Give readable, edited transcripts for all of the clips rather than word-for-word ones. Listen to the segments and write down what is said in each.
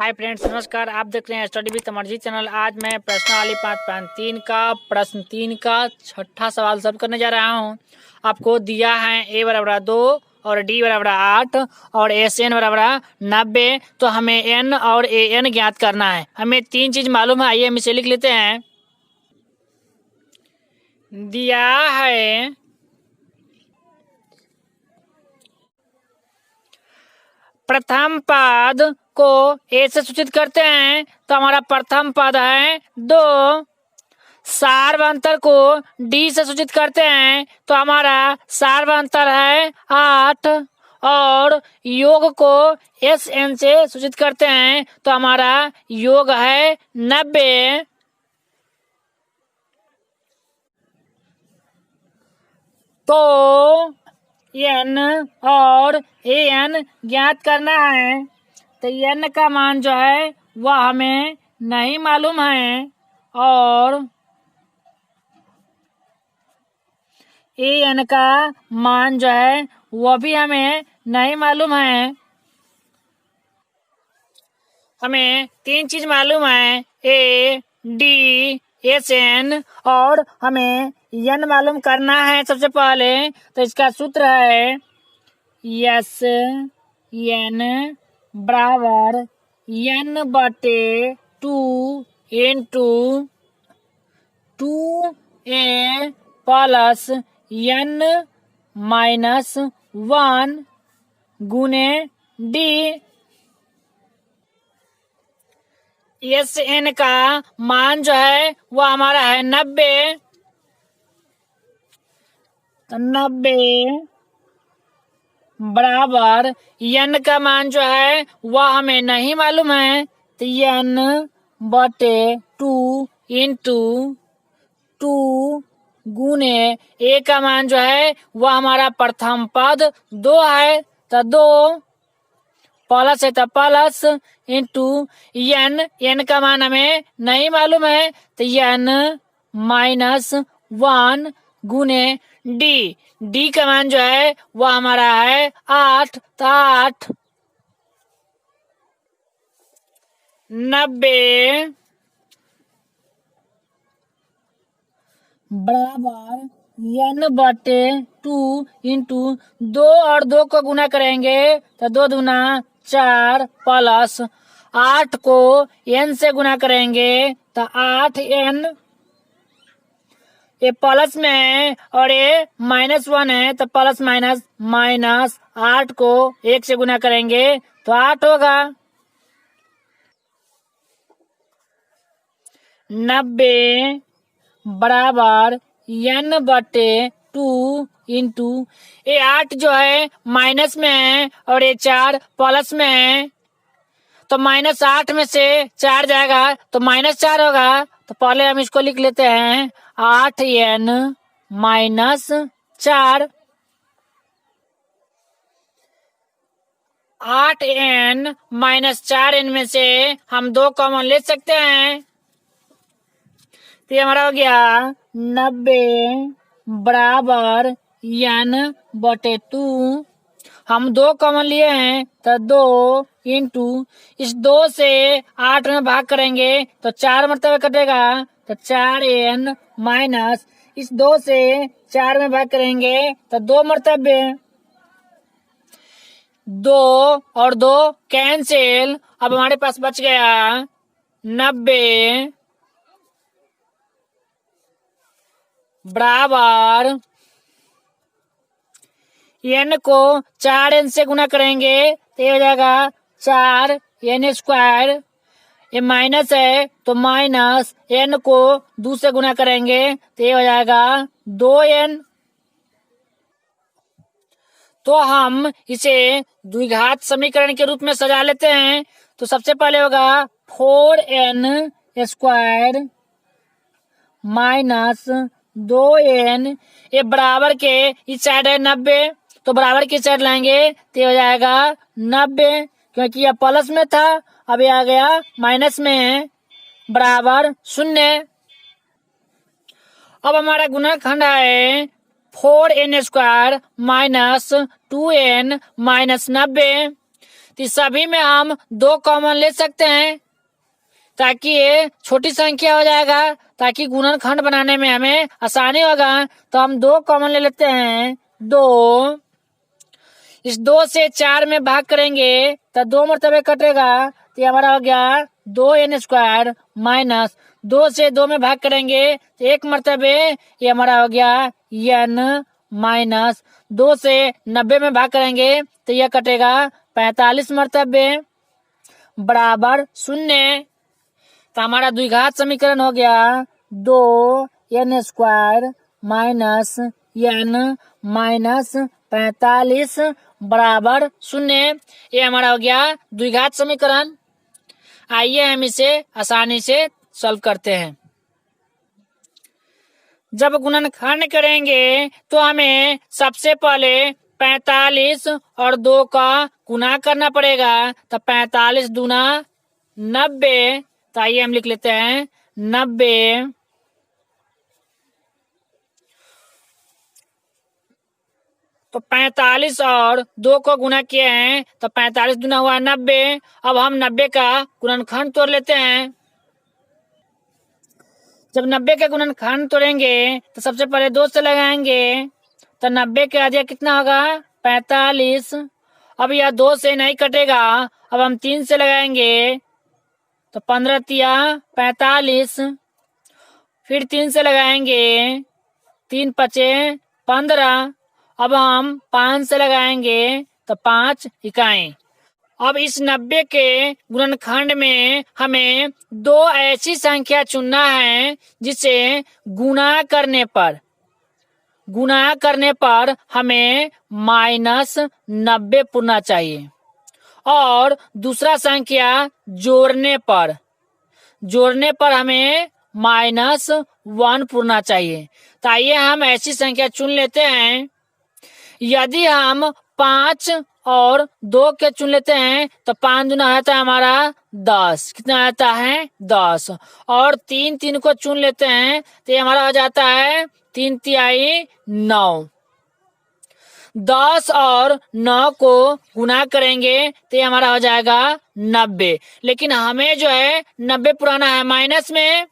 Hi friends, नमस्कार। आप देख रहे हैं स्टडी विद अमरजीत चैनल। आज मैं प्रश्नावली 5.3 का प्रश्न 3 का छठा सवाल सॉल्व करने जा रहा हूं। आपको दिया है a बराबर 2 और d बराबर 8 और SN बराबर 90। तो हमें n और AN ज्ञात करना है। हमें तीन चीज मालूम है, आइए हम इसे लिख लेते हैं। दिया है प्रथम पद को a से सूचित करते हैं, तो हमारा प्रथम पद है 2। सार्वंतर को d से सूचित करते हैं, तो हमारा सार्वंतर है 8। और योग को SN से सूचित करते हैं, तो हमारा योग है 90। तो n और AN ज्ञात करना है। तो n का मान जो है वह हमें नहीं मालूम है और AN का मान जो है वह भी हमें नहीं मालूम है। हमें तीन चीज मालूम है, A, D, SN, और हमें n मालूम करना है सबसे पहले। तो इसका सूत्र है SN बराबर n बटे 2 into 2a plus n minus 1 गुने d। SN का मान जो है वह हमारा है 90। तो 90 बराबर n का मान जो है वह हमें नहीं मालूम है। तो n बटे 2 इंटू 2 गुने a का मान जो है वह हमारा प्रथम पद 2 है। तो 2 प्लस है तो प्लस इंटू n का मान हमें नहीं मालूम है। तो n माइनस 1 गुने d का मान जो है वह हमारा है 8। तो 8 90 बराबर n बटे 2 इंटू 2 और 2 को गुना करेंगे तो 2 दूना 4 प्लस 8 को n से गुना करेंगे तो 8n। ये प्लस में है और ये -1 है, तो प्लस माइनस माइनस 8 को 1 से गुना करेंगे तो 8 होगा। 90 बराबर n बटे 2 इंटू ये 8 जो है माइनस में है और ये 4 प्लस में है, तो -8 में से 4 जाएगा तो -4 होगा। तो पहले हम इसको लिख लेते हैं 8n minus 4। 8n minus 4n में से हम 2 कॉमन ले सकते हैं। तो ये हमारा हो गया 90 बराबर n बटे 2। हम 2 कॉमन लिए हैं तो 2 इंटू इस 2 से 8 में भाग करेंगे तो 4 मरतबे कटेगा। तो 4n माइनस इस 2 से 4 में भाग करेंगे तो 2 मरतबे। 2 और 2 कैंसिल। अब हमारे पास बच गया 90 बराबर n को 4n से गुना करेंगे तो ये हो जाएगा 4n स्क्वायर। ये माइनस है तो माइनस n को 2 से गुना करेंगे तो ये हो जाएगा 2n। तो हम इसे द्विघात समीकरण के रूप में सजा लेते हैं। तो सबसे पहले होगा 4n स्क्वायर माइनस 2n। ये बराबर के इस साइड है 90, तो बराबर की साइड लाएंगे तो हो जाएगा 90, क्योंकि यह प्लस में था अब ये आ गया माइनस में है, बराबर 0। अब हमारा गुणनखंड है 4n square minus 2n minus 90। तो सभी में हम 2 कॉमन ले सकते हैं ताकि ये छोटी संख्या हो जाएगा, ताकि गुणनखंड बनाने में हमें आसानी होगा। तो हम 2 कॉमन ले लेते हैं, 2। इस 2 से 4 में भाग करेंगे तो 2 मरतबे कटेगा, तो ये हमारा हो गया 2n² माइनस 2 से 2 में भाग करेंगे तो 1 मरतबे, ये हमारा हो गया n माइनस 2 से 90 में भाग करेंगे तो यह कटेगा 45 मरतबे बराबर 0। तो हमारा द्विघात समीकरण हो गया 2n² माइनस n माइनस 45 बराबर 0। ये हमारा हो गया द्विघात समीकरण। आइए हम इसे आसानी से सॉल्व करते हैं। जब गुणनखंड करेंगे तो हमें सबसे पहले 45 और 2 का गुणा करना पड़ेगा। तो 45 दूना 90। तो आइए हम लिख लेते हैं 90 तो 45 और 2 को गुना किए हैं तो 45 दूना हुआ 90। अब हम 90 का गुणनखंड तोड़ लेते हैं। जब 90 का गुणनखंड तोड़ेंगे तो सबसे पहले 2 से लगाएंगे तो 90 के आगे कितना होगा 45। अब यह 2 से नहीं कटेगा, अब हम 3 से लगाएंगे तो 15 तिया 45। फिर 3 से लगाएंगे 3 पचे 15। अब हम 5 से लगाएंगे तो 5 इकाई। अब इस 90 के गुणनखंड में हमें 2 ऐसी संख्या चुनना है जिसे गुणा करने पर हमें -90 पुरना चाहिए, और दूसरा संख्या जोड़ने पर हमें -1 पुरना चाहिए। तो आइए हम ऐसी संख्या चुन लेते हैं। यदि हम 5 और 2 के चुन लेते हैं तो 5 दूना आता है हमारा 10। कितना आता है 10। और 3 को चुन लेते हैं तो ये हमारा हो जाता है 3 तिहाई 9। 10 और 9 को गुना करेंगे तो ये हमारा हो जाएगा 90। लेकिन हमें जो है 90 पुराना है माइनस में,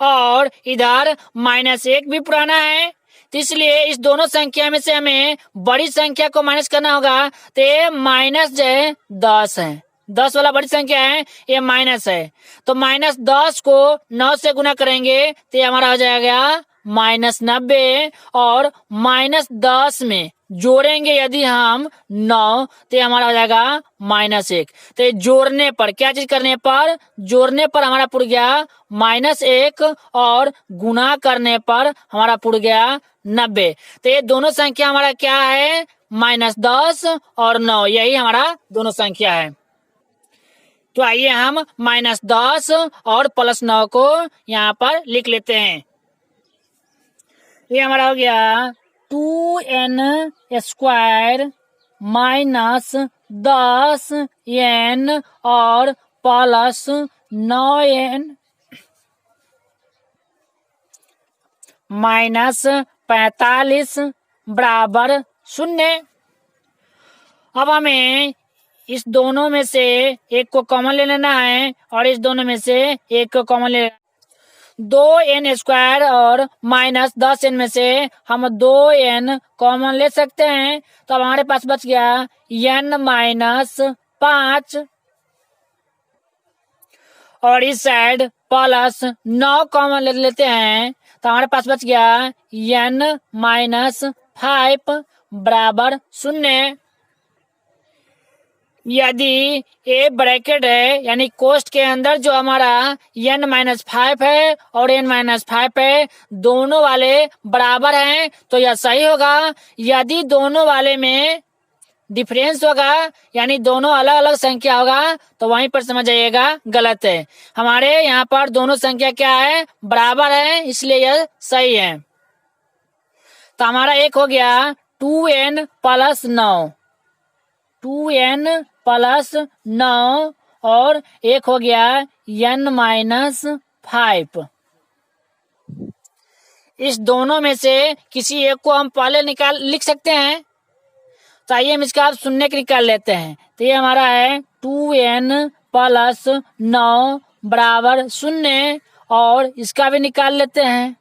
और इधर -1 भी पुराना है। तो इसलिए इस दोनों संख्या में से हमें बड़ी संख्या को माइनस करना होगा। तो ये माइनस जो है 10 है, 10 वाला बड़ी संख्या है, ये माइनस है। तो -10 को 9 से गुना करेंगे तो ये हमारा हो जाएगा -90। और -10 में जोड़ेंगे यदि हम 9 तो ये हमारा हो जाएगा -1। तो ये जोड़ने पर, क्या चीज करने पर, जोड़ने पर हमारा पुर गया -1, और गुणा करने पर हमारा पुर गया 90। तो ये दोनों संख्या हमारा क्या है -10 और 9, यही हमारा दोनों संख्या है। तो आइए हम -10 और +9 को यहाँ पर लिख लेते हैं। ये हमारा हो गया 2n² माइनस 10n और प्लस 9n माइनस 45 बराबर 0। अब हमें इस दोनों में से एक को कॉमन ले लेना है, और इस दोनों में से एक को कॉमन ले 2n² और -10n में से हम 2n कॉमन ले सकते हैं। तो अब हमारे पास बच गया n-5, और इस साइड +9 कॉमन ले लेते हैं तो हमारे पास बच गया n-5 बराबर 0। यदि ए ब्रैकेट है यानी कोष्ठ के अंदर जो हमारा n-5 है और n-5 है, दोनों वाले बराबर हैं तो यह सही होगा। यदि दोनों वाले में डिफरेंस होगा यानी दोनों अलग अलग संख्या होगा तो वहीं पर समझ जाइएगा गलत है। हमारे यहाँ पर दोनों संख्या क्या है, बराबर है, इसलिए यह सही है। तो हमारा एक हो गया 2n + 9, 2n + 9, और एक हो गया n-5। इस दोनों में से किसी एक को हम पहले लिख सकते हैं। तो आइए हम इसका आप शून्य के निकाल लेते हैं। तो ये हमारा है 2n प्लस 9 बराबर शून्य, और इसका भी निकाल लेते हैं।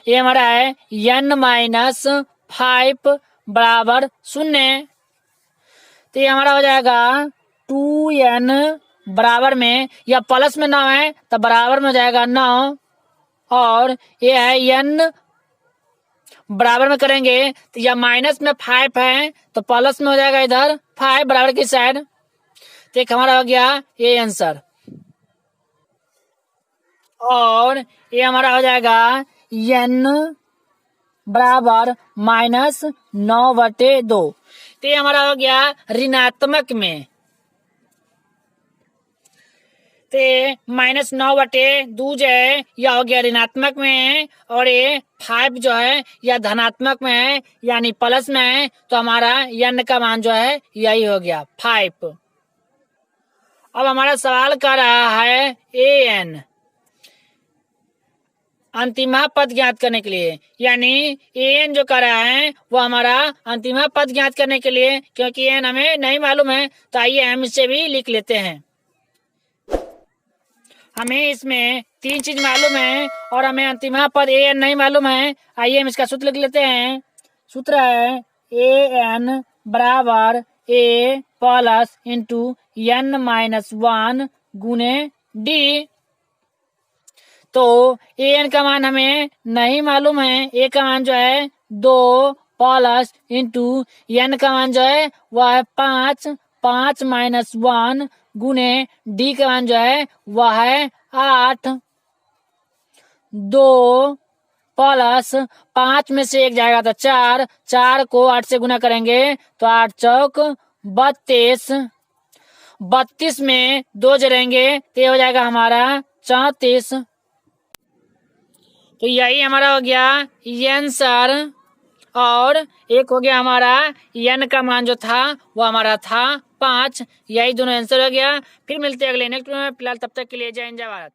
ये हमारा है n माइनस 5 बराबर शून्य। तो ये हमारा हो जाएगा 2n बराबर में, या प्लस में 9 है तो बराबर में हो जाएगा 9, और ये है n बराबर में करेंगे तो या माइनस में 5 है तो प्लस में हो जाएगा इधर 5 बराबर की साइड। तो एक हमारा हो गया ये आंसर, और ये हमारा हो जाएगा n बराबर माइनस 9/2। तो ये हमारा हो गया ऋणात्मक में। तो माइनस 9/2 जो है यह हो गया ऋणात्मक में, और ये 5 जो है यह धनात्मक में है, यानी प्लस में है। तो हमारा n का मान जो है यही हो गया 5। अब हमारा सवाल कर रहा है an अंतिमा पद ज्ञात करने के लिए, यानी an जो कर रहा है वो हमारा अंतिमा पद ज्ञात करने के लिए, क्योंकि n हमें नहीं मालूम है। तो आइए हम इससे भी लिख लेते हैं। हमें इसमें 3 चीज मालूम है और हमें अंतिमा पद an नहीं मालूम है। आइए हम इसका सूत्र लिख लेते हैं। सूत्र है an बराबर a plus into n minus 1 गुने d। तो an का मान हमें नहीं मालूम है। a का मान जो है 2 प्लस इंटू n का मान जो है वह है 5 माइनस 1 गुने d का मान जो है वह है 8। 2 प्लस 5 में से 1 जाएगा तो 4 को 8 से गुना करेंगे तो 8 चौक 32। 32 में 2 जोड़ेंगे तो ये हो जाएगा हमारा 34। तो यही हमारा हो गया आंसर, और एक हो गया हमारा n का मान जो था वो हमारा था 5। यही दोनों आंसर हो गया। फिर मिलते हैं अगले नेक्स्ट में। फिलहाल तब तक के लिए जय हिंद जय भारत।